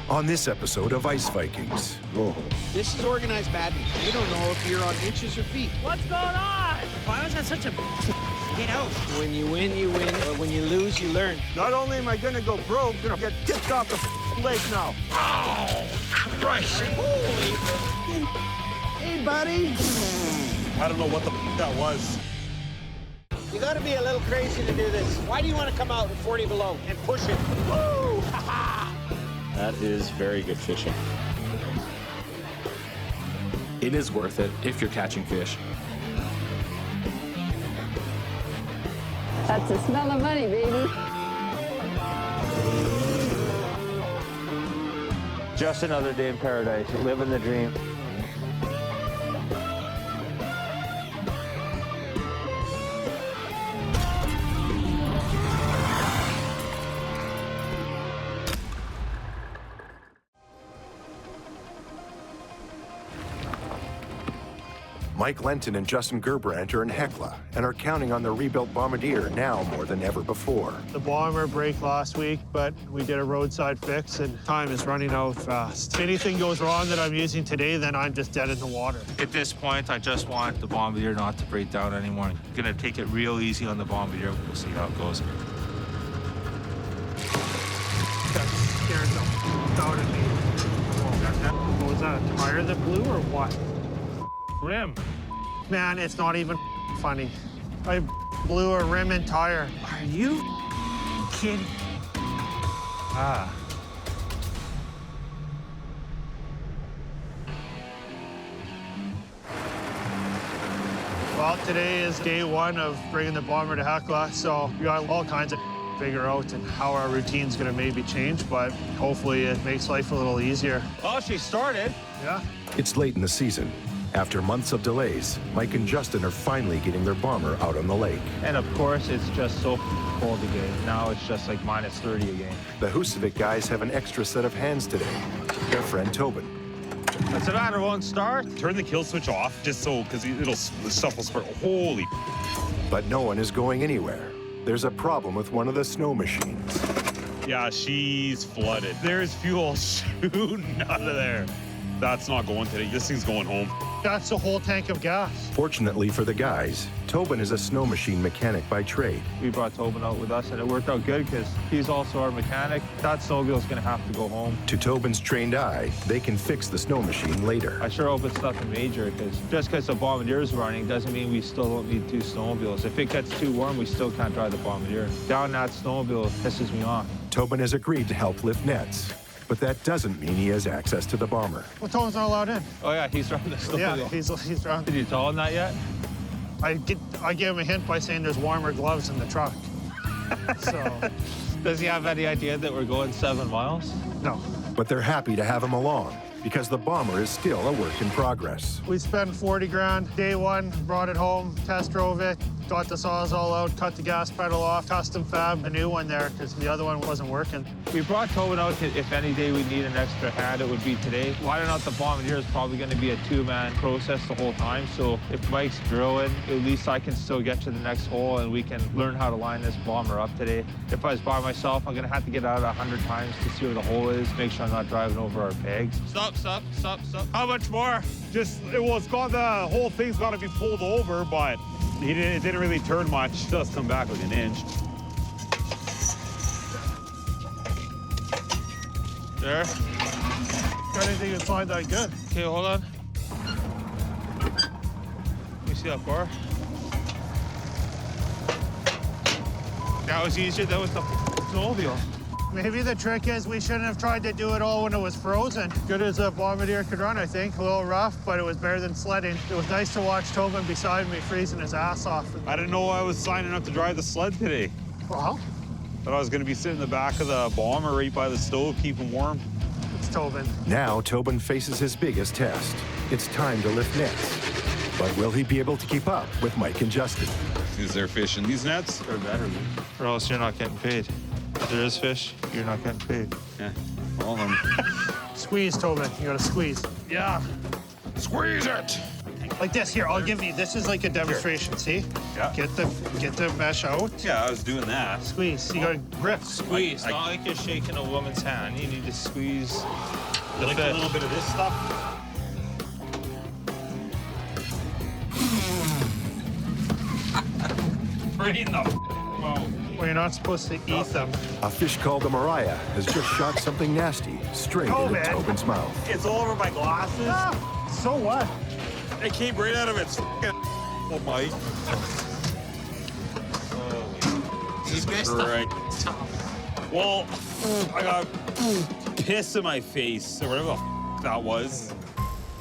On this episode of Ice Vikings. Whoa. This is organized madness. You don't know if you're on inches or feet. What's going on? Why was that such a... Get out. When you win, you win. But when you lose, you learn. Not only am I going to go broke, I'm going to get kicked off the lake now. Oh, Christ. Holy... Hey, buddy. I don't know what the that was. You got to be a little crazy to do this. Why do you want to come out at 40 below and push it? Woo! That is very good fishing. It is worth it if you're catching fish. That's the smell of money, baby. Just another day in paradise, living the dream. Mike Lenton and Justin Gerbrandt are in Hecla and are counting on the rebuilt Bombardier now more than ever before. The bomber broke last week, but we did a roadside fix, and time is running out fast. If anything goes wrong that I'm using today, then I'm just dead in the water. At this point, I just want the Bombardier not to break down anymore. I'm gonna take it real easy on the Bombardier. We'll see how it goes. That scared the out of me. What was that, a tire that blew or what? Rim. Man, it's not even funny. I blew a rim and tire. Are you kidding? Ah. Well, today is day one of bringing the bomber to Hecla, so we got all kinds of figure out and how our routine's gonna maybe change, but hopefully it makes life a little easier. Oh, she started. Yeah. It's late in the season. After months of delays, Mike and Justin are finally getting their bomber out on the lake. And of course, it's just so cold again. Now it's just like minus 30 again. The Husavik guys have an extra set of hands today. Their friend Tobin. What's the matter, won't start? Turn the kill switch off just so, because the stuff will spurt. Holy. But no one is going anywhere. There's a problem with one of the snow machines. Yeah, she's flooded. There's fuel shooting out of there. That's not going today. This thing's going home. That's the whole tank of gas. Fortunately for the guys, Tobin is a snow machine mechanic by trade. We brought Tobin out with us, and it worked out good because he's also our mechanic. That snowmobile's gonna have to go home. To Tobin's trained eye, they can fix the snow machine later. I sure hope it's nothing major, because just because the Bombardier's running doesn't mean we still don't need two snowmobiles. If it gets too warm, we still can't drive the Bombardier. Down that snowmobile pisses me off. Tobin has agreed to help lift nets, but that doesn't mean he has access to the bomber. Well, Tobin's not allowed in. Oh yeah, he's driving the snowmobile. Yeah, he's driving. Did you tell him that yet? I gave him a hint by saying there's warmer gloves in the truck. So. Does he have any idea that we're going 7 miles? No. But they're happy to have him along because the bomber is still a work in progress. We spent 40 grand. Day one, brought it home, test drove it, got the sawzall out, cut the gas pedal off, custom fab a new one there because the other one wasn't working. We brought Tobin out to, if any day we need an extra hand, it would be today. Why not the Bombardier is probably going to be a 2-man process the whole time. So if Mike's drilling, at least I can still get to the next hole and we can learn how to line this bomber up today. If I was by myself, I'm going to have to get out 100 times to see where the hole is, make sure I'm not driving over our pegs. Stop. How much more? Just, it's got the whole thing's got to be pulled over, but it didn't really turn much. It does come back like an inch. There. Got anything inside that good? Okay, hold on. Let me see that far. That was easier than with the snowmobile. Maybe the trick is we shouldn't have tried to do it all when it was frozen. Good as a Bombardier could run, I think. A little rough, but it was better than sledding. It was nice to watch Tobin beside me freezing his ass off. I didn't know I was signing up to drive the sled today. Well, Thought I was going to be sitting in the back of the bomber right by the stove, keeping warm. it's Tobin. Now Tobin faces his biggest test. It's time to lift nets. But will he be able to keep up with Mike and Justin? Is there fish in these nets? They're better. Or else you're not getting paid. If there is fish, you're not getting paid. Yeah, all of them. Squeeze, Tobin. You gotta squeeze. Yeah. Squeeze it! Like this. Here, I'll give you. This is like a demonstration. See? Yeah. Get the mesh out. Yeah, I was doing that. Squeeze. You got to grip. Squeeze. Not like you're shaking a woman's hand. You need to squeeze the Like fish. a little bit of this stuff. Right in the mouth. Well, you're not supposed to eat them. A fish called the Mariah has just shot something nasty straight into man. Tobin's mouth. It's all over my glasses. So what? It came right out of its oh my. Jesus Christ. Well, I got piss in my face or whatever the that was.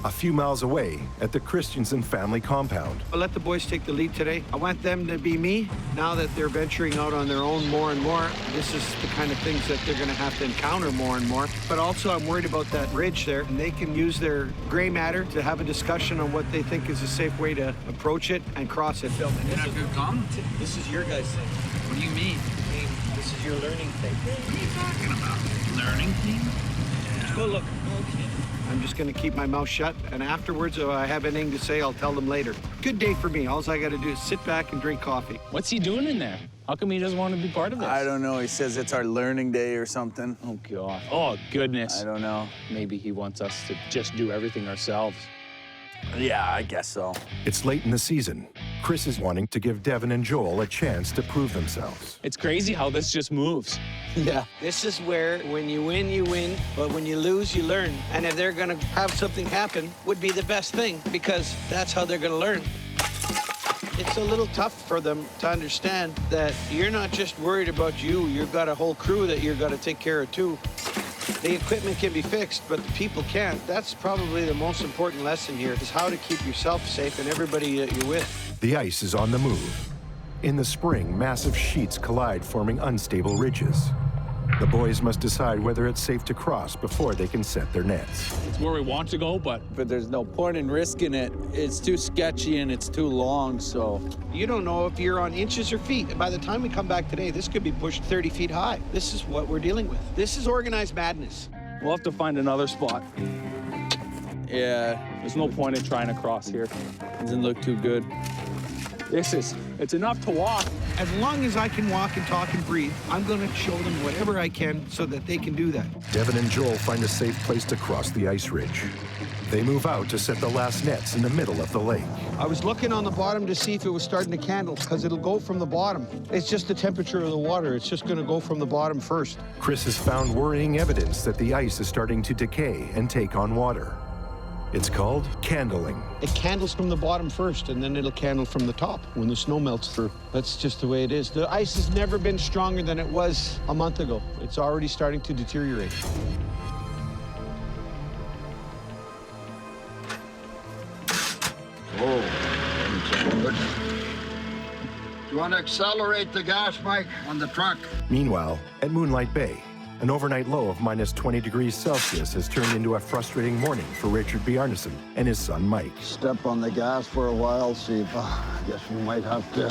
A few miles away at the Christensen family compound. I let the boys take the lead today. I want them to be me. Now that they're venturing out on their own more and more, this is the kind of things that they're going to have to encounter more and more. But also, I'm worried about that ridge there, and they can use their gray matter to have a discussion on what they think is a safe way to approach it and cross it. This is your guys' thing. What do you mean? I mean, this is your learning thing. What are you talking about? Learning thing? Let's go look. Okay. I'm just going to keep my mouth shut, and afterwards, if I have anything to say, I'll tell them later. Good day for me. All I got to do is sit back and drink coffee. What's he doing in there? How come he doesn't want to be part of this? I don't know. He says it's our learning day or something. Oh, God. Oh, goodness. I don't know. Maybe he wants us to just do everything ourselves. Yeah, I guess so. It's late in the season. Chris is wanting to give Devin and Joel a chance to prove themselves. It's crazy how this just moves. Yeah. This is where when you win, but when you lose, you learn. And if they're going to have something happen, would be the best thing, because that's how they're going to learn. It's a little tough for them to understand that you're not just worried about you. You've got a whole crew that you've got to take care of, too. The equipment can be fixed, but the people can't. That's probably the most important lesson here, is how to keep yourself safe and everybody that you're with. The ice is on the move. In the spring, massive sheets collide, forming unstable ridges. The boys must decide whether it's safe to cross before they can set their nets. It's where we want to go, but there's no point in risking it. It's too sketchy and it's too long, so. You don't know if you're on inches or feet. By the time we come back today, this could be pushed 30 feet high. This is what we're dealing with. This is organized madness. we'll have to find another spot. Yeah. There's no point in trying to cross here. Doesn't look too good. It's enough to walk. As long as I can walk and talk and breathe, I'm going to show them whatever I can so that they can do that. Devin and Joel find a safe place to cross the ice ridge. They move out to set the last nets in the middle of the lake. I was looking on the bottom to see if it was starting to candle, because it'll go from the bottom. It's just the temperature of the water. It's just going to go from the bottom first. Chris has found worrying evidence that the ice is starting to decay and take on water. It's called candling. It candles from the bottom first, and then it'll candle from the top when the snow melts through. That's just the way it is. The ice has never been stronger than it was a month ago. It's already starting to deteriorate. Good. You want to accelerate the gas, Mike, on the truck? Meanwhile, at Moonlight Bay, an overnight low of minus 20 degrees Celsius has turned into a frustrating morning for Richard Bjarnason and his son Mike. Step on the gas for a while, see if, I guess we might have to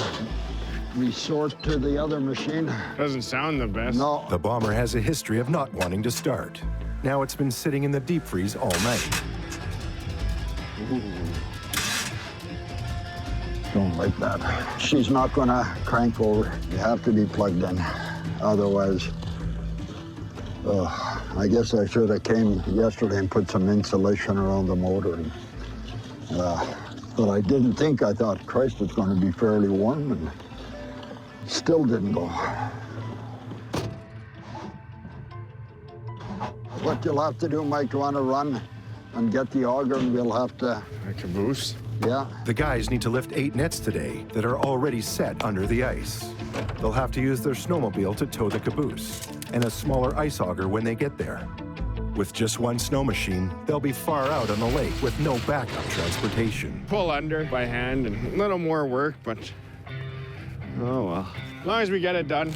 resort to the other machine. Doesn't sound the best. No. The bomber has a history of not wanting to start. Now it's been sitting in the deep freeze all night. Ooh. Don't like that. She's not gonna crank over. You have to be plugged in. Otherwise, I guess I should have came yesterday and put some insulation around the motor. And, but I didn't think. I thought, Christ, it's going to be fairly warm, and still didn't go. What you'll have to do, Mike, you want to run and get the auger, and we'll have to... A caboose? Yeah. The guys need to lift 8 nets today that are already set under the ice. They'll have to use their snowmobile to tow the caboose, and a smaller ice auger when they get there. With just one snow machine, they'll be far out on the lake with no backup transportation. Pull under by hand and a little more work, but oh well. As long as we get it done.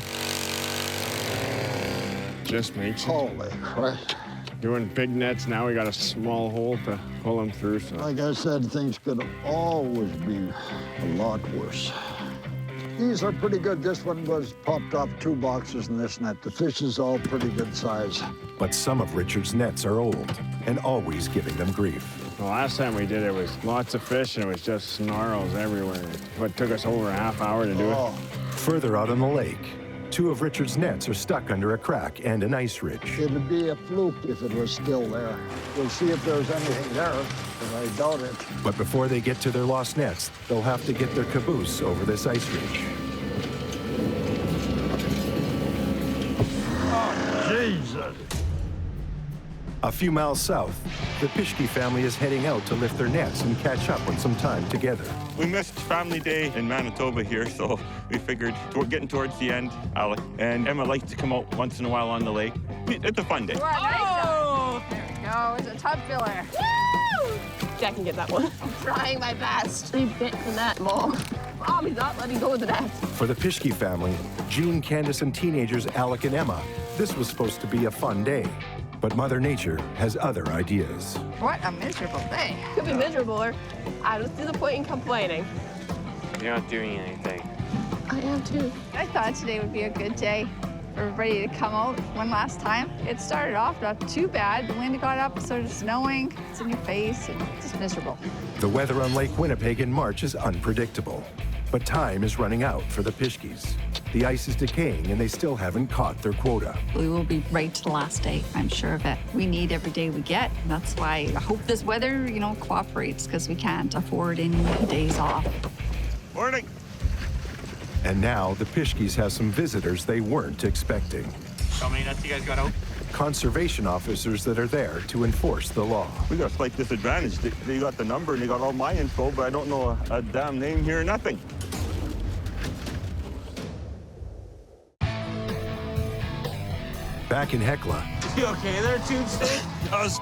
Just makes it. Holy Christ. Doing big nets, now we got a small hole to pull them through. So. Like I said, things could always be a lot worse. These are pretty good. This one was popped off 2 boxes in this net. The fish is all pretty good size. But some of Richard's nets are old and always giving them grief. The last time we did it was lots of fish and it was just snarls everywhere. It took us over a half hour to do it. Further out on the lake, 2 of Richard's nets are stuck under a crack and an ice ridge. It'd be a fluke if it was still there. We'll see if there's anything there, but I doubt it. But before they get to their lost nets, they'll have to get their caboose over this ice ridge. Oh, Jesus. A few miles south, the Pischke family is heading out to lift their nets and catch up on some time together. We missed family day in Manitoba here, so we figured we're getting towards the end. Alec and Emma like to come out once in a while on the lake. It's a fun day. Oh, there we go. It's a tub filler. Woo! I can get that one. I'm trying my best. 3 bit from that, Mom. Mom, he's not letting go of the net. For the Pischke family, Jean, Candace, and teenagers Alec and Emma, this was supposed to be a fun day. But Mother Nature has other ideas. What a miserable day. Could be miserable, or I don't see the point in complaining. You're not doing anything. I am too. I thought today would be a good day for everybody to come out one last time. It started off not too bad. The wind got up, started snowing. It's in your face and just miserable. The weather on Lake Winnipeg in March is unpredictable. But time is running out for the Pischkes. The ice is decaying and they still haven't caught their quota. We will be right to the last day, I'm sure of it. We need every day we get. That's why I hope this weather, cooperates, because we can't afford any days off. Morning. And now the Pischkes have some visitors they weren't expecting. How many nets you guys got out? Conservation officers that are there to enforce the law. We got a slight disadvantage. They got the number and they got all my info, but I don't know a damn name here or nothing. Back in Hecla, You okay there, Tube Steak? That was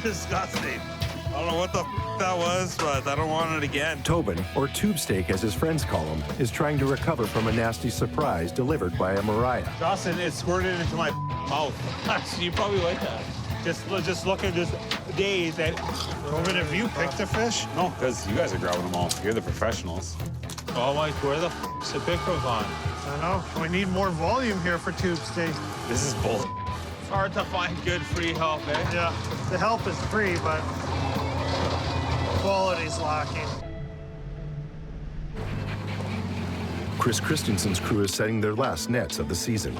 disgusting. I don't know what the that was, but I don't want it again. Tobin, or Tube Steak as his friends call him, is trying to recover from a nasty surprise delivered by a Mariah. Dawson, it squirted into my mouth. You probably like that. Just looking, just dazed. Tobin, have you picked a fish? No, because you guys are grabbing them all. You're the professionals. Oh, Mike, where the is the Pickrel gone? I know. We need more volume here for Tube Steak. This is bull. It's hard to find good free help, eh? Yeah, the help is free, but quality's lacking. Chris Christensen's crew is setting their last nets of the season.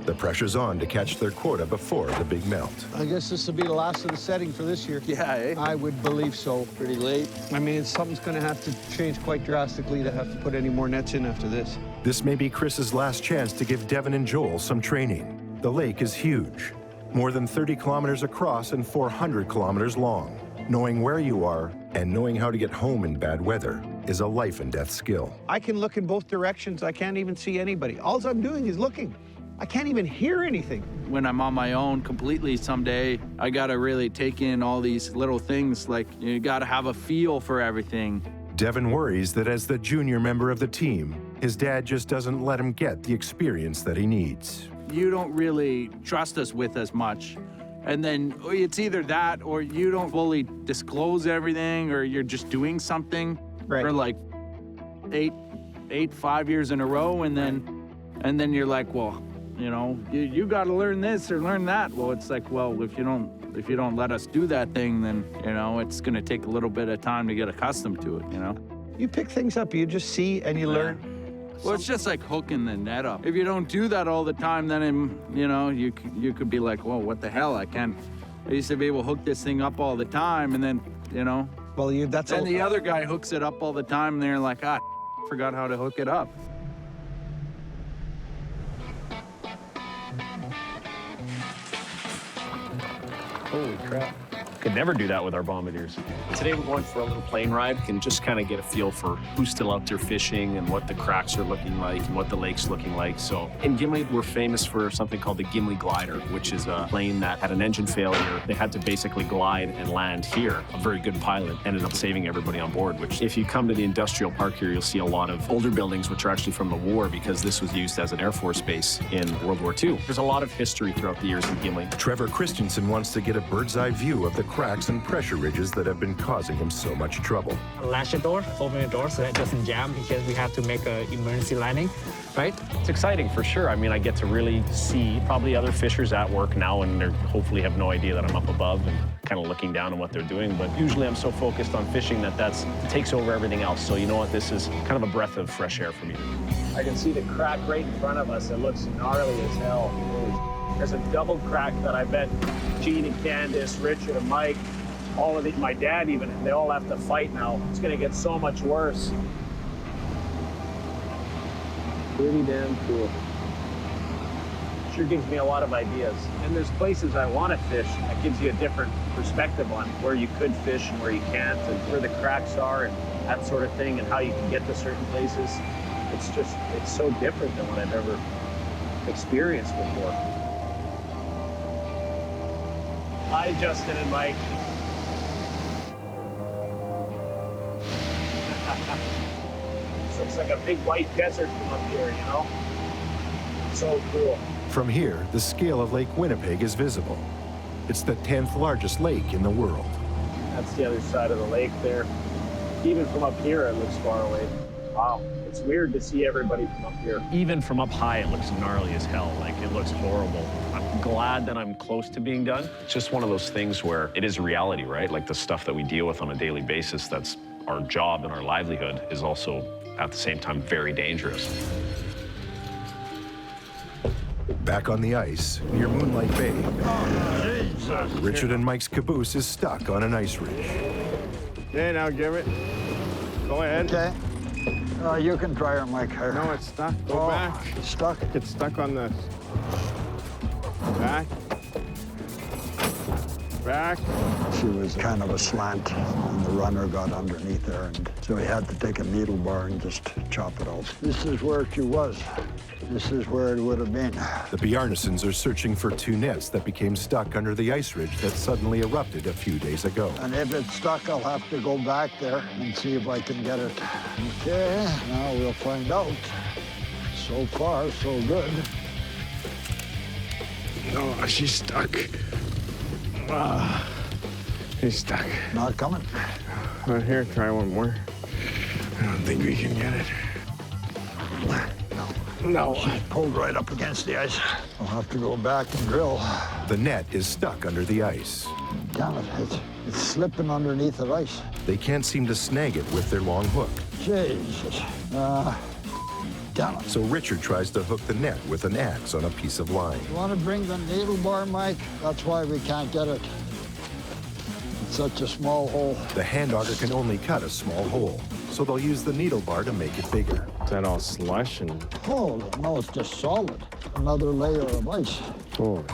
The pressure's on to catch their quota before the big melt. I guess this will be the last of the setting for this year. Yeah, eh? I would believe so. Pretty late. I mean, something's going to have to change quite drastically to have to put any more nets in after this. This may be Chris's last chance to give Devin and Joel some training. The lake is huge, more than 30 kilometers across and 400 kilometers long. Knowing where you are and knowing how to get home in bad weather is a life and death skill. I can look in both directions. I can't even see anybody. All I'm doing is looking. I can't even hear anything. When I'm on my own completely someday, I gotta really take in all these little things, like you gotta have a feel for everything. Devin worries that as the junior member of the team, his dad just doesn't let him get the experience that he needs. You don't really trust us with as much. And then it's either that or you don't fully disclose everything, or you're just doing something for like 5 years in a row, and then you're like, well, you got to learn this or learn that. Well, it's like, well, if you don't let us do that thing, then it's going to take a little bit of time to get accustomed to it. You pick things up, you just see and you learn. Well, it's just like hooking the net up. If you don't do that all the time, then you could be like, well, what the hell? I used to be able to hook this thing up all the time, and then Well, that's. And the other guy hooks it up all the time, and they're like, forgot how to hook it up. Holy crap. Could never do that with our bombardiers. Today we're going for a little plane ride and just kind of get a feel for who's still out there fishing and what the cracks are looking like and what the lake's looking like. So in Gimli, we're famous for something called the Gimli glider, which is a plane that had an engine failure. They had to basically glide and land here. A very good pilot ended up saving everybody on board, which if you come to the industrial park here, you'll see a lot of older buildings which are actually from the war, because this was used as an Air Force base in World War II. There's a lot of history throughout the years in Gimli. Trevor Christensen wants to get a bird's eye view of the cracks and pressure ridges that have been causing him so much trouble. Latch the door, open the door so that it doesn't jam because we have to make an emergency landing, right? It's exciting for sure. I mean, I get to really see probably other fishers at work now, and they hopefully have no idea that I'm up above and kind of looking down on what they're doing. But usually I'm so focused on fishing that takes over everything else. So you know what? This is kind of a breath of fresh air for me. I can see the crack right in front of us. It looks gnarly as hell. There's a double crack that I bet Gene and Candace, Richard and Mike, all of my dad even, they all have to fight now. It's gonna get so much worse. Pretty damn cool. Sure gives me a lot of ideas. And there's places I want to fish that gives you a different perspective on where you could fish and where you can't, and where the cracks are and that sort of thing, and how you can get to certain places. It's so different than what I've ever experienced before. Hi, Justin and Mike. This looks like a big white desert from up here, you know? So cool. From here, the scale of Lake Winnipeg is visible. It's the 10th largest lake in the world. That's the other side of the lake there. Even from up here, it looks far away. Wow, it's weird to see everybody from up here. Even from up high, it looks gnarly as hell. Like, it looks horrible. I'm glad that I'm close to being done. It's just one of those things where it is a reality, right? Like, the stuff that we deal with on a daily basis, that's our job and our livelihood, is also, at the same time, very dangerous. Back on the ice, near Moonlight Bay, Richard and Mike's caboose is stuck on an ice ridge. Okay, now give it. Go ahead. Okay. You can try her, Mike. No, it's stuck. Go back. It's stuck? It's stuck on the back. Back. She was kind of a slant, and the runner got underneath her, and so we had to take a needle bar and just chop it off. This is where she was. This is where it would have been. The Bjarnasons are searching for two nets that became stuck under the ice ridge that suddenly erupted a few days ago. And if it's stuck, I'll have to go back there and see if I can get it. Okay, now we'll find out. So far, so good. No, she's stuck. She's stuck. Not coming. Here, try one more. I don't think we can get it. No. She's pulled right up against the ice. I'll have to go back and drill. The net is stuck under the ice. Damn it, it's slipping underneath the ice. They can't seem to snag it with their long hook. Jesus. Damn it. So Richard tries to hook the net with an axe on a piece of line. You want to bring the needle bar, Mike? That's why we can't get it. It's such a small hole. The hand auger can only cut a small hole, so they'll use the needle bar to make it bigger. Is that all slush and... Oh, no, it's just solid. Another layer of ice. Oh.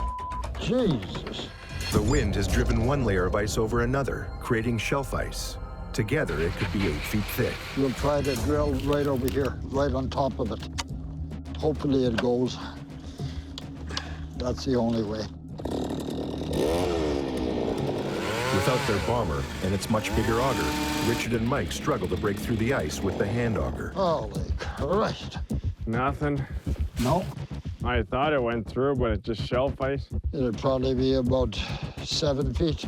Jesus. The wind has driven one layer of ice over another, creating shelf ice. Together, it could be 8 feet thick. We'll try to drill right over here, right on top of it. Hopefully it goes. That's the only way. Without their bomber and its much bigger auger, Richard and Mike struggle to break through the ice with the hand auger. Holy Christ. Nothing? No. I thought it went through, but it's just shelf ice. It'd probably be about 7 feet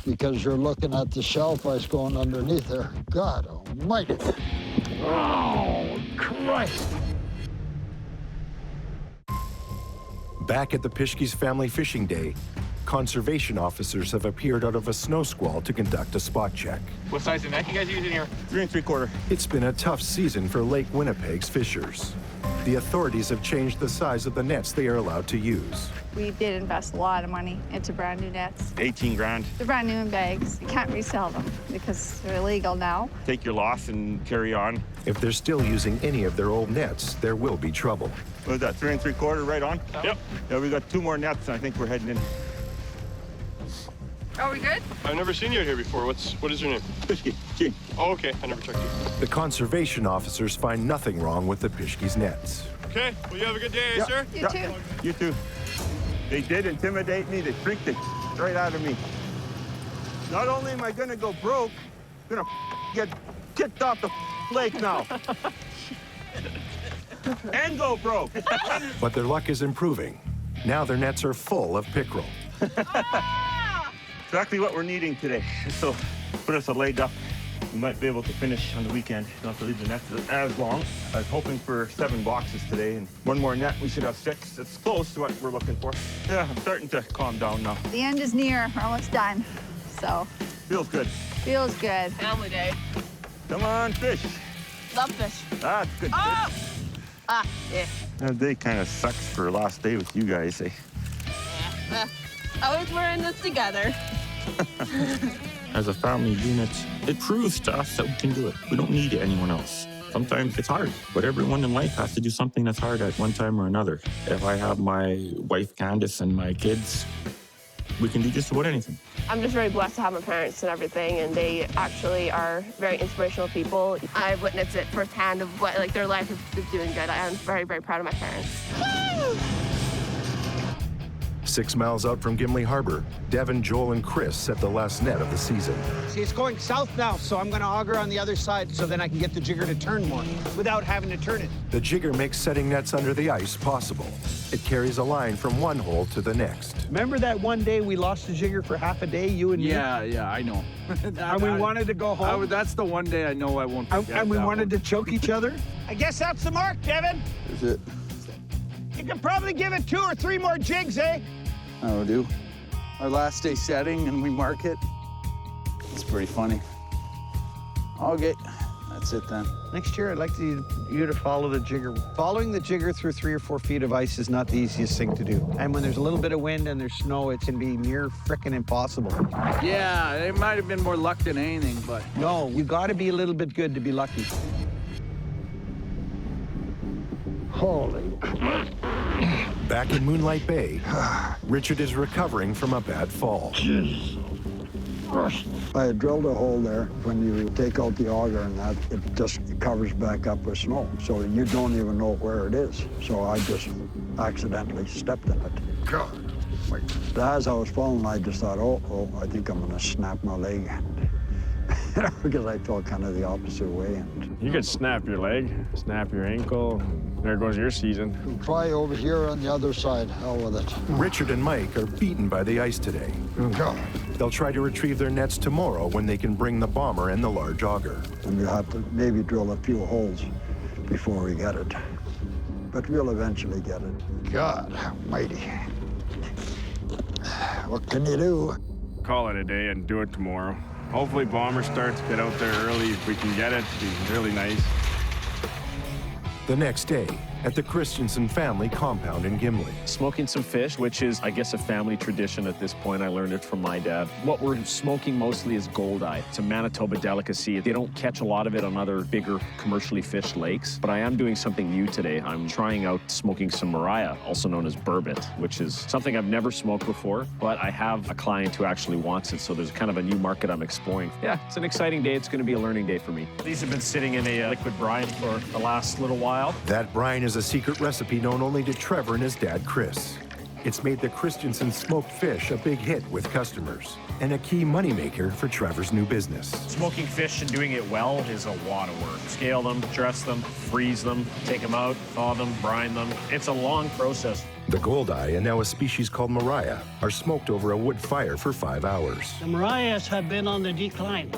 because you're looking at the shelf ice going underneath there. God almighty. Oh, Christ. Back at the Pischke's family fishing day, conservation officers have appeared out of a snow squall to conduct a spot check. What size of net you guys using here? 3 3/4. It's been a tough season for Lake Winnipeg's fishers. The authorities have changed the size of the nets they are allowed to use. We did invest a lot of money into brand new nets. 18 grand. They're brand new in bags. You can't resell them because they're illegal now. Take your loss and carry on. If they're still using any of their old nets, there will be trouble. What is that, 3 3/4 right on? Yep. Yeah, we got 2 more nets, and I think we're heading in. Are we good? I've never seen you out here before. What is your name? Pischke, Gene. Oh, okay. I never checked you. The conservation officers find nothing wrong with the Pischke's nets. Okay. Well, you have a good day, sir. You too. You too. They did intimidate me. They freaked the right out of me. Not only am I gonna go broke, I'm gonna get kicked off the lake now. And go broke. But their luck is improving. Now their nets are full of pickerel. Exactly what we're needing today. So put us a leg up. We might be able to finish on the weekend. Don't have to leave the net as long. I was hoping for 7 boxes today, and one more net, we should have 6. It's close to what we're looking for. Yeah, I'm starting to calm down now. The end is near. We're almost done. So. Feels good. Feels good. Family day. Come on, fish. Love fish. That's good. Ah! Ah, yeah. That day kind of sucks for last day with you guys, eh? Always we're in this together. As a family unit, it proves to us that we can do it. We don't need anyone else. Sometimes it's hard, but everyone in life has to do something that's hard at one time or another. If I have my wife, Candace, and my kids, we can do just about anything. I'm just very blessed to have my parents and everything, and they actually are very inspirational people. I've witnessed it firsthand of what their life is doing good. I am very, very proud of my parents. Woo! 6 miles out from Gimli Harbor, Devin, Joel, and Chris set the last net of the season. See, it's going south now, so I'm going to auger on the other side so then I can get the jigger to turn more without having to turn it. The jigger makes setting nets under the ice possible. It carries a line from one hole to the next. Remember that one day we lost the jigger for half a day, you and me? Yeah, I know. And we wanted to go home. That's the one day I know I won't forget. And we wanted to choke each other. I guess that's the mark, Devin. Is it? You can probably give it 2 or 3 more jigs, eh? That'll do. Our last day setting and we mark it. It's pretty funny. Okay, that's it then. Next year, I'd like you to follow the jigger. Following the jigger through 3 or 4 feet of ice is not the easiest thing to do. And when there's a little bit of wind and there's snow, it can be near frickin' impossible. Yeah, it might have been more luck than anything, but... No, you gotta be a little bit good to be lucky. Holy crap. Back in Moonlight Bay, Richard is recovering from a bad fall. I had drilled a hole there. When you take out the auger and that, it just covers back up with snow. So you don't even know where it is. So I just accidentally stepped in it. God. As I was falling, I just thought, oh, I think I'm gonna snap my leg. Because I felt kind of the opposite way. And you could snap your leg, snap your ankle. There goes your season. Try over here on the other side. Hell with it. Richard and Mike are beaten by the ice today. God. They'll try to retrieve their nets tomorrow when they can bring the bomber and the large auger. And we'll have to maybe drill a few holes before we get it. But we'll eventually get it. God almighty. What can you do? Call it a day and do it tomorrow. Hopefully bomber starts, get out there early if we can get it. It'd be really nice. The next day, at the Christensen family compound in Gimli. Smoking some fish, which is, I guess, a family tradition at this point. I learned it from my dad. What we're smoking mostly is goldeye. It's a Manitoba delicacy. They don't catch a lot of it on other bigger commercially fished lakes, but I am doing something new today. I'm trying out smoking some Mariah, also known as burbot, which is something I've never smoked before, but I have a client who actually wants it, so there's kind of a new market I'm exploring. Yeah, it's an exciting day. It's going to be a learning day for me. These have been sitting in a liquid brine for the last little while. That brine is a secret recipe known only to Trevor and his dad, Chris. It's made the Christensen smoked fish a big hit with customers and a key moneymaker for Trevor's new business. Smoking fish and doing it well is a lot of work. Scale them, dress them, freeze them, take them out, thaw them, brine them. It's a long process. The goldeye, and now a species called Mariah, are smoked over a wood fire for 5 hours. The Mariahs have been on the decline.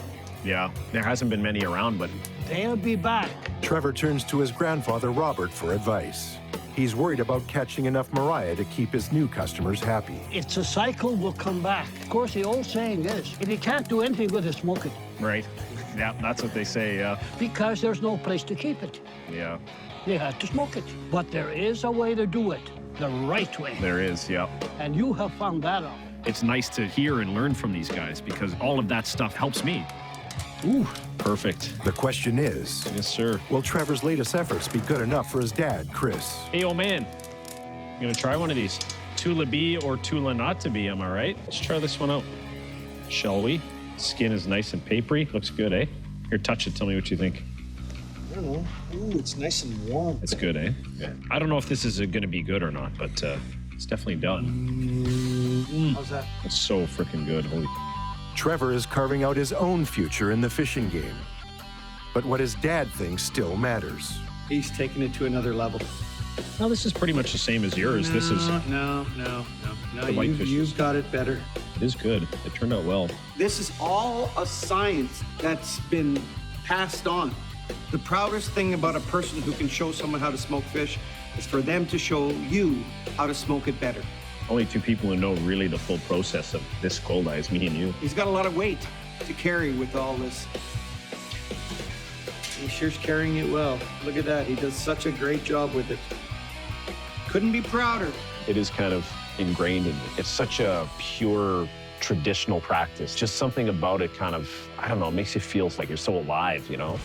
Yeah, there hasn't been many around, but they'll be back. Trevor turns to his grandfather, Robert, for advice. He's worried about catching enough Mariah to keep his new customers happy. It's a cycle, will come back. Of course, the old saying is, if you can't do anything with it, smoke it. Right. Yeah, that's what they say, yeah. Because there's no place to keep it. Yeah. You have to smoke it. But there is a way to do it, the right way. There is, yeah. And you have found that out. It's nice to hear and learn from these guys because all of that stuff helps me. Ooh. Perfect. The question is... Yes, sir. Will Trevor's latest efforts be good enough for his dad, Chris? Hey, old man. You gonna try one of these? Tula be or tula not to be, am I right? Let's try this one out. Shall we? Skin is nice and papery. Looks good, eh? Here, touch it. Tell me what you think. I don't know. Ooh, it's nice and warm. It's good, eh? Yeah. I don't know if this is gonna be good or not, but it's definitely done. How's that? It's so freaking good. Holy... Trevor is carving out his own future in the fishing game. But what his dad thinks still matters. He's taking it to another level. No, this is pretty much the same as yours. This is No, The whitefish you've got it better. it is good. It turned out well. This is all a science that's been passed on. The proudest thing about a person who can show someone how to smoke fish is for them to show you how to smoke it better. Only two people who know really the full process of this cold eye is me and you. He's got a lot of weight to carry with all this. He sure's carrying it well. Look at that. He does such a great job with it. Couldn't be prouder. It is kind of ingrained in me. It's such a pure traditional practice. Just something about it kind of, I don't know, makes you feel like you're so alive, you know?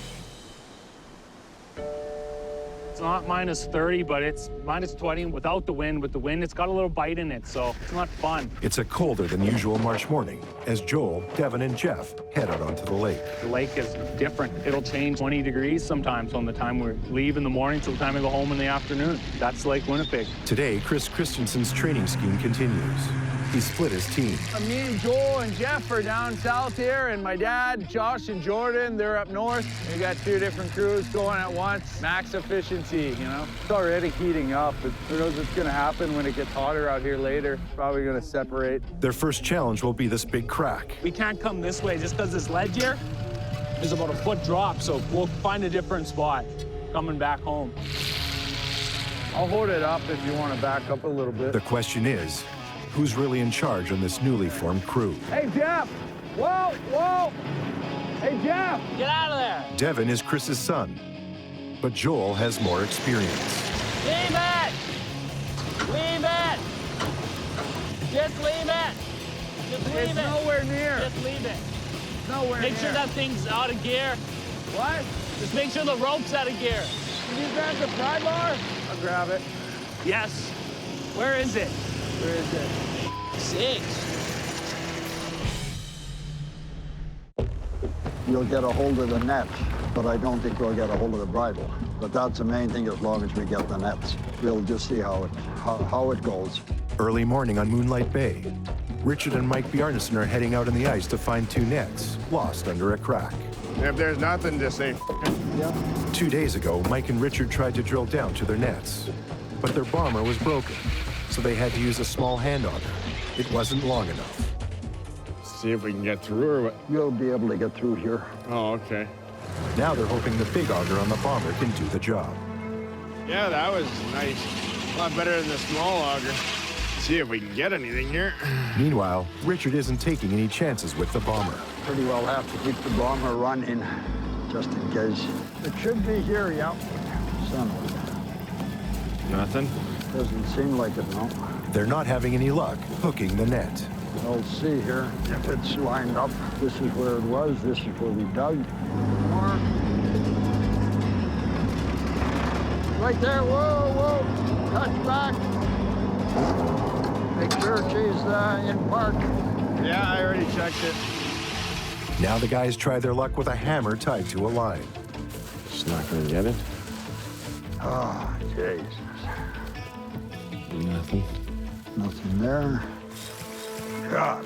It's not minus 30, but it's minus 20 without the wind. With the wind, it's got a little bite in it, so it's not fun. It's a colder than usual March morning as Joel, Devin, and Jeff head out onto the lake. The lake is different. It'll change 20 degrees sometimes from the time we leave in the morning till the time we go home in the afternoon. That's Lake Winnipeg. Today, Chris Christensen's training scheme continues. He split his team. Me, Joel, and Jeff are down south here, and my dad, Josh, and Jordan, they're up north. We got two different crews going at once. Max efficiency, you know? It's already heating up. Who knows what's gonna happen when it gets hotter out here later. Probably gonna separate. Their first challenge will be this big crack. We can't come this way just because this ledge here is about a foot drop, so we'll find a different spot coming back home. I'll hold it up if you want to back up a little bit. The question is, who's really in charge on this newly formed crew? Hey, Jeff! Whoa, whoa! Hey, Jeff! Get out of there! Devin is Chris's son, but Joel has more experience. Leave it! Leave it! Just leave it! Just leave It's it! nowhere near. Just leave it. Nowhere Make near. sure that thing's out of gear. What? Just make sure the rope's out of gear. Can you grab the pry bar? I'll grab it. Yes. Where is it? Where is it? 6. You'll get a hold of the net, but I don't think we'll get a hold of the bridle. But that's the main thing as long as we get the nets. We'll just see how it goes. Early morning on Moonlight Bay, Richard and Mike Bjarnason are heading out on the ice to find two nets lost under a crack. If there's nothing, just say Yeah. 2 days ago, Mike and Richard tried to drill down to their nets, but their bomber was broken, so they had to use a small hand auger. It wasn't long enough. see if we can get through or what. We'll be able to get through here. Oh, okay. Now they're hoping the big auger on the bomber can do the job. Yeah, that was nice. A lot better than the small auger. See if we can get anything here. Meanwhile, Richard isn't taking any chances with the bomber. Pretty well have to keep the bomber running, just in case. It should be here, yeah. Nothing? Doesn't seem like it, no. They're not having any luck hooking the net. We'll see here if it's lined up. This is where it was. This is where we dug. More. Right there. Whoa, whoa. Touch back. Make sure she's in park. Yeah, I already checked it. Now the guys try their luck with a hammer tied to a line. Just not gonna get it. Oh, Jesus. Nothing. Nothing there. God.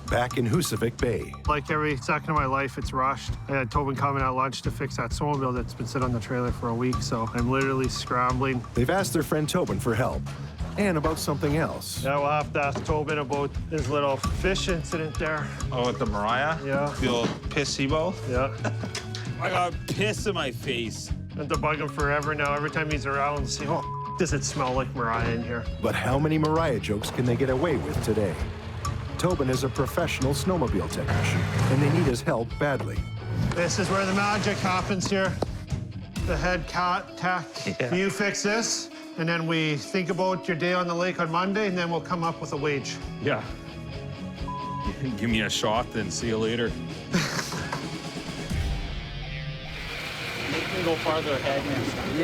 Back in Husavik Bay, Like every second of my life, it's rushed. I had Tobin coming at lunch to fix that snowmobile that's been sitting on the trailer for a week, so I'm literally scrambling. they've asked their friend Tobin for help and about something else. Now we'll have to ask Tobin about his little fish incident there. Oh, with the Mariah? Yeah. The old pissy bowl? Yeah. I got piss in my face. I have to bug him forever now. Every time he's around, see, oh, does it smell like Mariah in here? But how many Mariah jokes can they get away with today? Tobin is a professional snowmobile technician, and they need his help badly. This is where the magic happens here. The head cat tech. Yeah. You fix this, and then we think about your day on the lake on Monday, and then we'll come up with a wage. Yeah. Give me a shot, then see you later. Make me go farther ahead next time.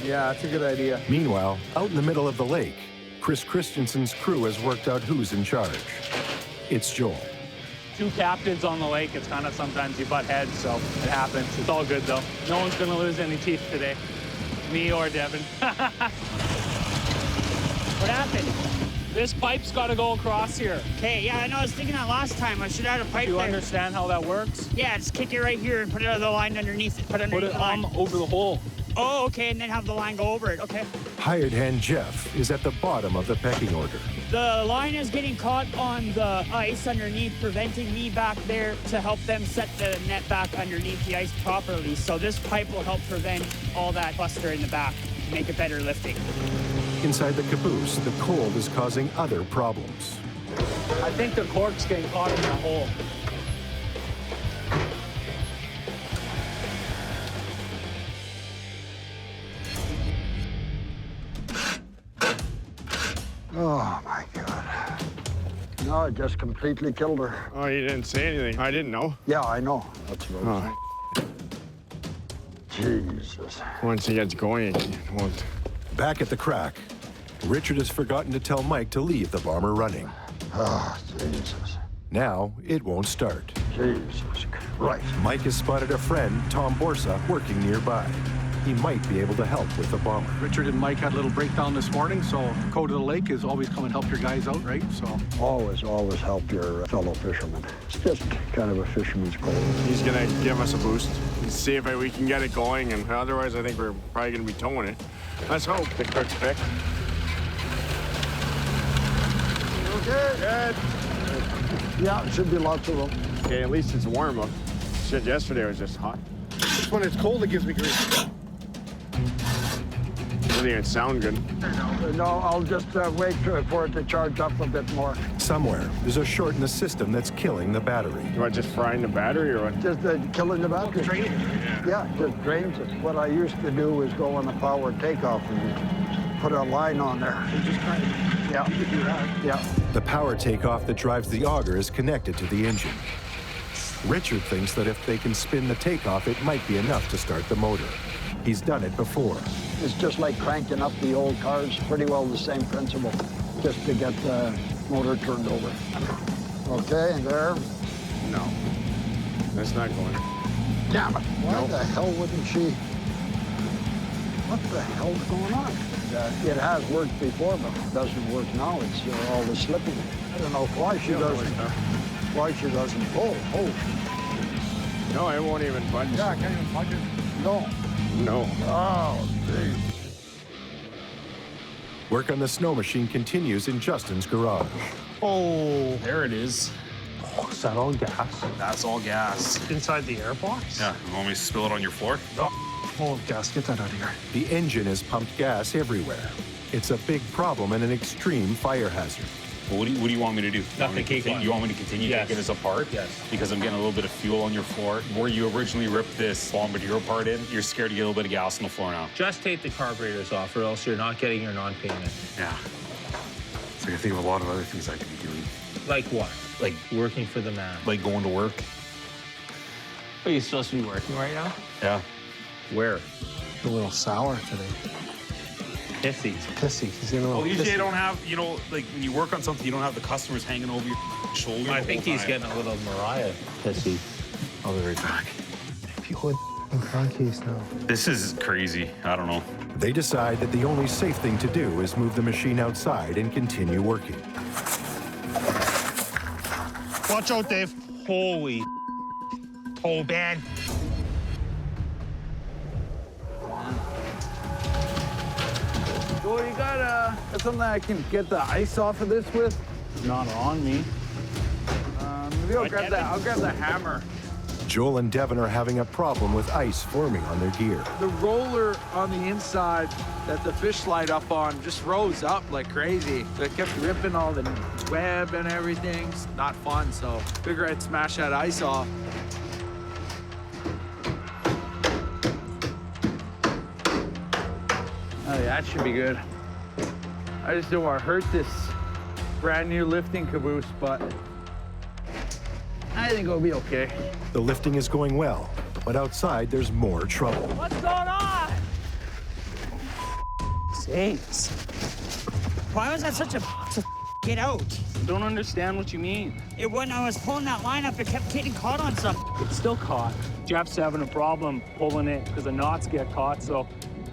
Yeah, that's a good idea. Meanwhile, out in the middle of the lake, Chris Christensen's crew has worked out who's in charge. It's Joel. 2 captains on the lake. It's kind of sometimes you butt heads, so it happens. It's all good, though. No one's going to lose any teeth today. Me or Devin. What happened? This pipe's got to go across here. Okay, yeah, I know. I was thinking that last time. I should have had a pipe Do you there. understand how that works? Yeah, just kick it right here and put it on the line underneath it. Put it underneath the line. Over the hole. Oh, okay, and then have the line go over it. Okay. Hired hand Jeff is at the bottom of the pecking order. The line is getting caught on the ice underneath, preventing me back there to help them set the net back underneath the ice properly. So this pipe will help prevent all that buster in the back, make it better lifting. Inside the caboose, the cold is causing other problems. I think the cork's getting caught in the hole. Oh, my God. No, it just completely killed her. Oh, you didn't say anything. I didn't know. Yeah, I know. That's what I was saying. Jesus. Once he gets going, it won't. Back at the crack, Richard has forgotten to tell Mike to leave the bomber running. Oh, Jesus. Now it won't start. Jesus Christ. Mike has spotted a friend, Tom Borsa, working nearby. He might be able to help with the bomber. Richard and Mike had a little breakdown this morning, so Code of the Lake is always come and help your guys out, right? So always help your fellow fishermen. It's just kind of a fisherman's code. He's gonna give us a boost and see if we can get it going, and otherwise I think we're probably gonna be towing it. Let's hope. The quick pick. Okay. Good. Yeah, it should be lots of them. Okay, at least it's warm up. Shit, yesterday was just hot. it's when it's cold it gives me grief. Doesn't even sound good. No, I'll just wait for it to charge up a bit more. Somewhere, there's a short in the system that's killing the battery. You want just frying the battery or what? Just killing the battery. Drain it. Yeah, just drains it. What I used to do was go on a power takeoff and put a line on there. Yeah, you do that. Yeah. The power takeoff that drives the auger is connected to the engine. Richard thinks that if they can spin the takeoff, it might be enough to start the motor. He's done it before. It's just like cranking up the old cars, pretty well the same principle, just to get the motor turned over. Okay, and there. No, that's not going. Damn it. Why the hell wouldn't she? What the hell's going on? It has worked before, but it doesn't work now. It's all the slipping. I don't know why she doesn't pull. Oh. No, it won't even budge. Yeah, I can't even budge it. No. No. Oh, geez. Work on the snow machine continues in Justin's garage. Oh. There it is. Oh, is that all gas? That's all gas. Inside the airbox? Yeah, you want me to spill it on your floor? Oh, gas, get that out of here. The engine has pumped gas everywhere. It's a big problem and an extreme fire hazard. Well, what do you want me to do? Nothing. You want me to continue taking this apart? Yes. Because I'm getting a little bit of fuel on your floor. Where you originally ripped this bombardier part in, you're scared to get a little bit of gas on the floor now. Just take the carburetors off, or else you're not getting your non-payment. Yeah. So I think of a lot of other things I could be doing. Like what? Like working for the man. Like going to work. Are you supposed to be working right now? Yeah. Where? A little sour today. Pissy. Pissy. He's getting a little Usually pissy. I don't have, like when you work on something, you don't have the customers hanging over your shoulder. I think he's getting a little Mariah pissy. I'll be right back. People in crankcase now. This is crazy. I don't know. They decide that the only safe thing to do is move the machine outside and continue working. Watch out, Dave. Holy toe bad. So you got something I can get the ice off of this with? Not on me. Maybe I'll grab that. I'll grab the hammer. Joel and Devin are having a problem with ice forming on their gear. The roller on the inside that the fish slide up on just rose up like crazy. So it kept ripping all the web and everything. It's not fun, so figure I'd smash that ice off. Oh, yeah, that should be good. I just don't want to hurt this brand new lifting caboose, but I think it'll be okay. The lifting is going well, but outside there's more trouble. What's going on? Sakes. Why was that such a get out? Don't understand what you mean. When I was pulling that line up, it kept getting caught on something. It's still caught. Jeff's having a problem pulling it because the knots get caught, so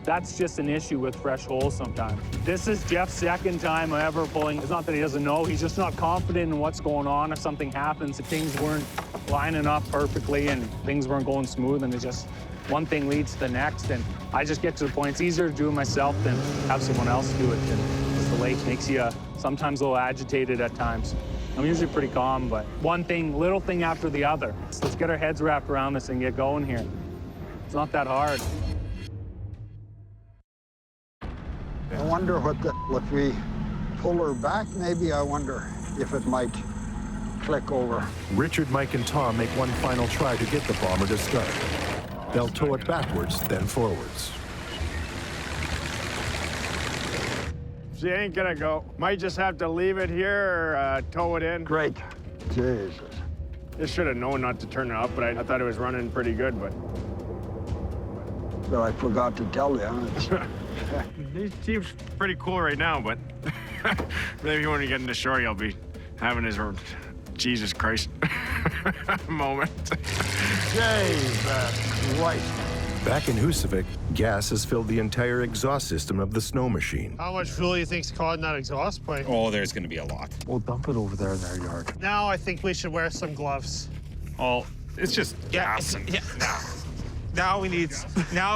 That's just an issue with fresh holes sometimes. This is Jeff's second time ever pulling. It's not that he doesn't know, he's just not confident in what's going on. If something happens, if things weren't lining up perfectly and things weren't going smooth, and it's just one thing leads to the next. And I just get to the point, it's easier to do it myself than have someone else do it. And the lake makes you sometimes a little agitated at times. I'm usually pretty calm, but one thing, little thing after the other. Let's get our heads wrapped around this and get going here. It's not that hard. I wonder if we pull her back, maybe. I wonder if it might click over. Richard, Mike, and Tom make one final try to get the bomber to start. They'll tow it backwards, then forwards. She ain't gonna go. Might just have to leave it here or tow it in. Great. Jesus. Just should have known not to turn it up, but I thought it was running pretty good, but I forgot to tell you. He seems pretty cool right now, but maybe when we get into shore, he'll be having his Jesus Christ moment. Right. Back in Husavik, gas has filled the entire exhaust system of the snow machine. How much fuel do you think's caught in that exhaust pipe? Oh, there's going to be a lot. We'll dump it over there in their yard. Now I think we should wear some gloves. Oh, it's just gas. Now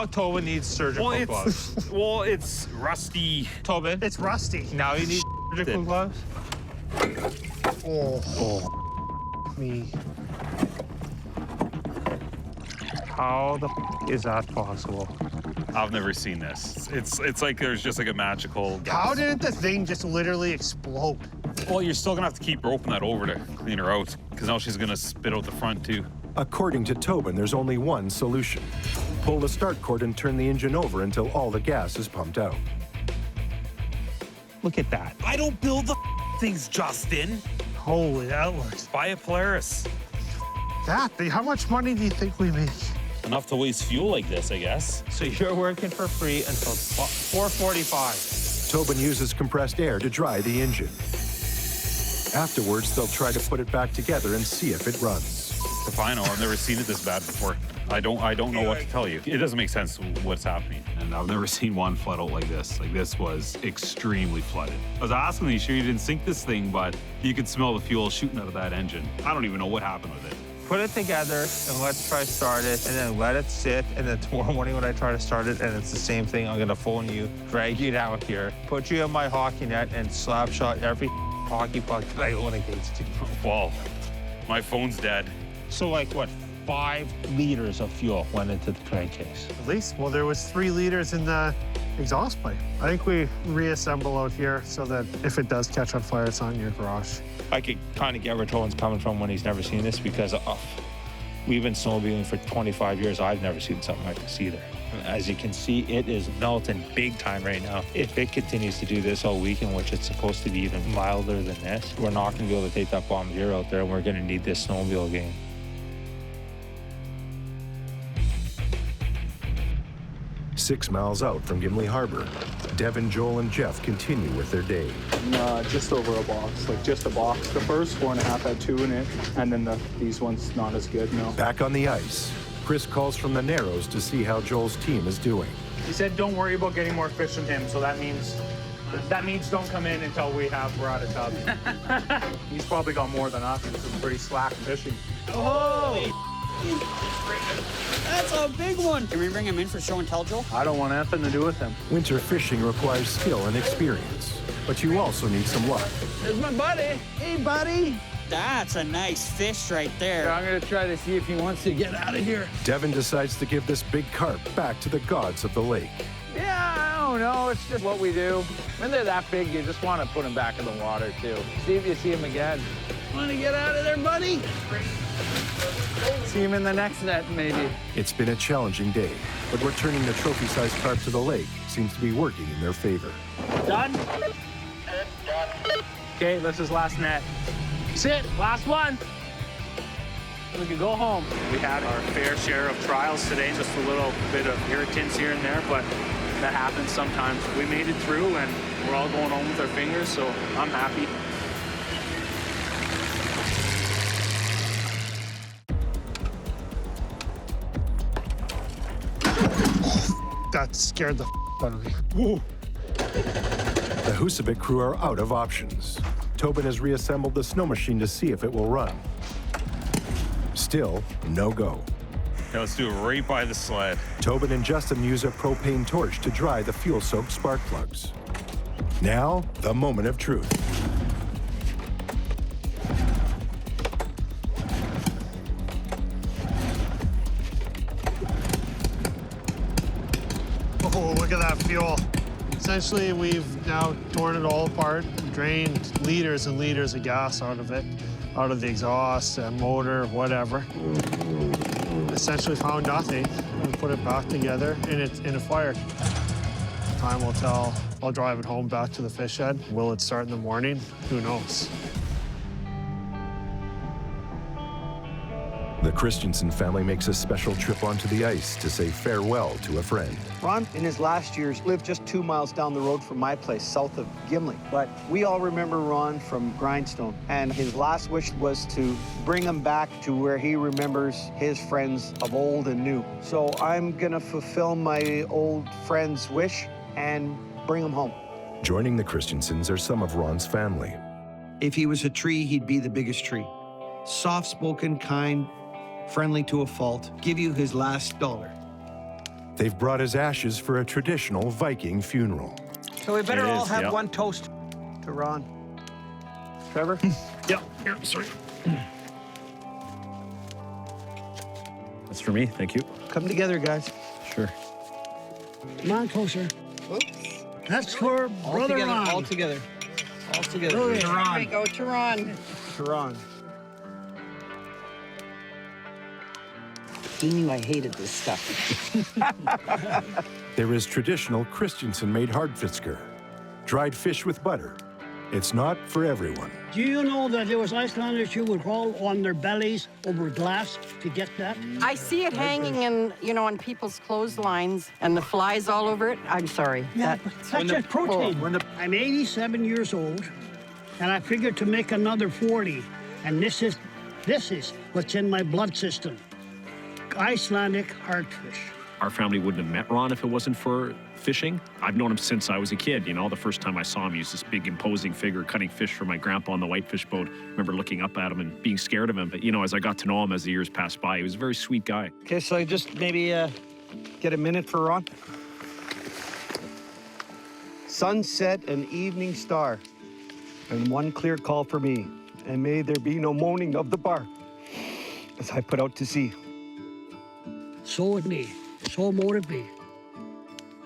Tobin needs surgical gloves. Well, it's rusty. Tobin, It's rusty. now you need surgical gloves. Me. How the is that possible? I've never seen this. It's like there's just like a magical gas. How didn't the thing just literally explode? Well, you're still gonna have to keep roping that over to clean her out, because now she's gonna spit out the front too. According to Tobin, there's only one solution. Pull the start cord and turn the engine over until all the gas is pumped out. Look at that. I don't build the things, Justin. Holy, that looks... Buy a Polaris. How much money do you think we make? Enough to waste fuel like this, I guess. So you're working for free until 4:45. Tobin uses compressed air to dry the engine. Afterwards, they'll try to put it back together and see if it runs. Stefano, I've never seen it this bad before. I don't know what to tell you. It doesn't make sense what's happening. And I've never seen one flood out like this. Like, this was extremely flooded. I was asking, you sure you didn't sink this thing? But you could smell the fuel shooting out of that engine. I don't even know what happened with it. Put it together and let's try to start it, and then let it sit. And then tomorrow morning when I try to start it and it's the same thing, I'm gonna phone you, drag you down here, put you in my hockey net, and slap shot every hockey puck that I own against you. Well, my phone's dead. So like what, 5 liters of fuel went into the crankcase? At least, well, there was 3 liters in the exhaust pipe. I think we reassemble out here so that if it does catch on fire, it's not in your garage. I could kind of get where Tolan's coming from when he's never seen this, because we've been snowmobiling for 25 years. I've never seen something like this either. As you can see, it is melting big time right now. If it continues to do this all weekend, which it's supposed to be even milder than this, we're not going to be able to take that bombardier out there, and we're going to need this snowmobile game. Six miles out from Gimli Harbor, Devin, Joel, and Jeff continue with their day. Just over a box, like just a box. The first 4.5 had 2 in it, and then these ones not as good, no. Back on the ice, Chris calls from the Narrows to see how Joel's team is doing. He said don't worry about getting more fish from him, so that means don't come in until we're out of tub. He's probably got more than us. This is pretty slack fishing. Oh! That's a big one. Can we bring him in for show and tell, Joel? I don't want anything to do with him. Winter fishing requires skill and experience, but you also need some luck. There's my buddy. Hey, buddy. That's a nice fish right there. I'm gonna try to see if he wants to get out of here. Devin decides to give this big carp back to the gods of the lake. Yeah, I don't know. It's just what we do. When they're that big, you just want to put them back in the water, too. See if you see them again. Want to get out of there, buddy? See him in the next net, maybe. It's been a challenging day, but returning the trophy-sized carp to the lake seems to be working in their favor. Done? Okay, this is last net. Sit, last one. We can go home. We had our fair share of trials today, just a little bit of irritants here and there, but that happens sometimes. We made it through, and we're all going home with our fingers, so I'm happy. That scared the out of me. Whoa. The Husavik crew are out of options. Tobin has reassembled the snow machine to see if it will run. Still, no go. Okay, let's do it right by the sled. Tobin and Justin use a propane torch to dry the fuel-soaked spark plugs. Now, the moment of truth. Oh, look at that fuel. Essentially, we've now torn it all apart, drained liters and liters of gas out of it, out of the exhaust, motor, whatever. Essentially found nothing and put it back together in a fire. Time will tell. I'll drive it home back to the fish shed. Will it start in the morning? Who knows? The Christensen family makes a special trip onto the ice to say farewell to a friend. Ron, in his last years, lived just 2 miles down the road from my place, south of Gimli. But we all remember Ron from Grindstone, and his last wish was to bring him back to where he remembers his friends of old and new. So I'm gonna fulfill my old friend's wish and bring him home. Joining the Christensens are some of Ron's family. If he was a tree, he'd be the biggest tree. Soft-spoken, kind, friendly to a fault, give you his last dollar. They've brought his ashes for a traditional Viking funeral. So we better all have one toast to Ron. Trevor? Yep, here, sorry. That's for me, thank you. Come together, guys. Sure. Come on closer. Oops. That's for Brother Ron. All together. All together. Brother There Ron. we go, to Ron. To Ron. He knew I hated this stuff. There is traditional Christensen-made hardfisker, dried fish with butter. It's not for everyone. Do you know that there was Icelanders who would crawl on their bellies over glass to get that? I see it hanging in, on people's clotheslines and the flies all over it. I'm sorry. Yeah, that's just protein. I'm 87 years old, and I figured to make another 40, and this is what's in my blood system. Icelandic hardfish. Our family wouldn't have met Ron if it wasn't for fishing. I've known him since I was a kid. The first time I saw him, he was this big, imposing figure cutting fish for my grandpa on the whitefish boat. I remember looking up at him and being scared of him. But, as I got to know him as the years passed by, he was a very sweet guy. Okay, so just maybe get a minute for Ron. Sunset and evening star, and one clear call for me. And may there be no moaning of the bar as I put out to sea. So would me. So mote it be.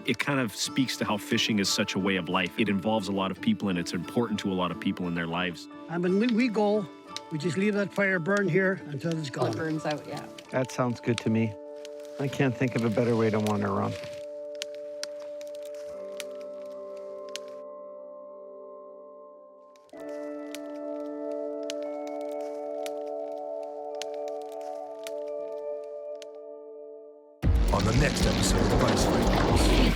It kind of speaks to how fishing is such a way of life. It involves a lot of people, and it's important to a lot of people in their lives. And when we go, we just leave that fire burn here until it's gone. It burns out, yeah. That sounds good to me. I can't think of a better way to wander around. On the next episode of Ice Vikings.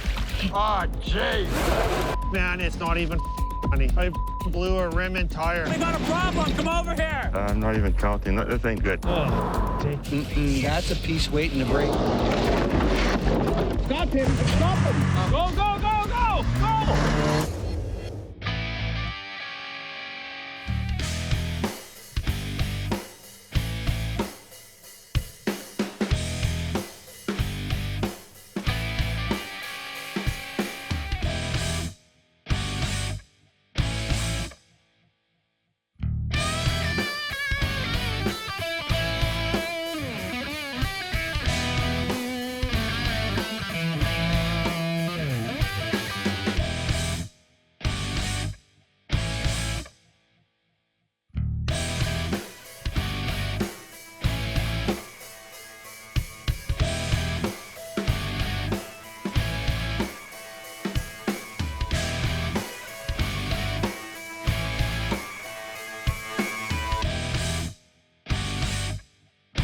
Oh, jeez. Man, it's not even funny. I blew a rim and tire. We got a problem. Come over here. I'm not even counting. This ain't good. That's a piece waiting to break. Stop him! Stop him! Go, go, go, go! Go!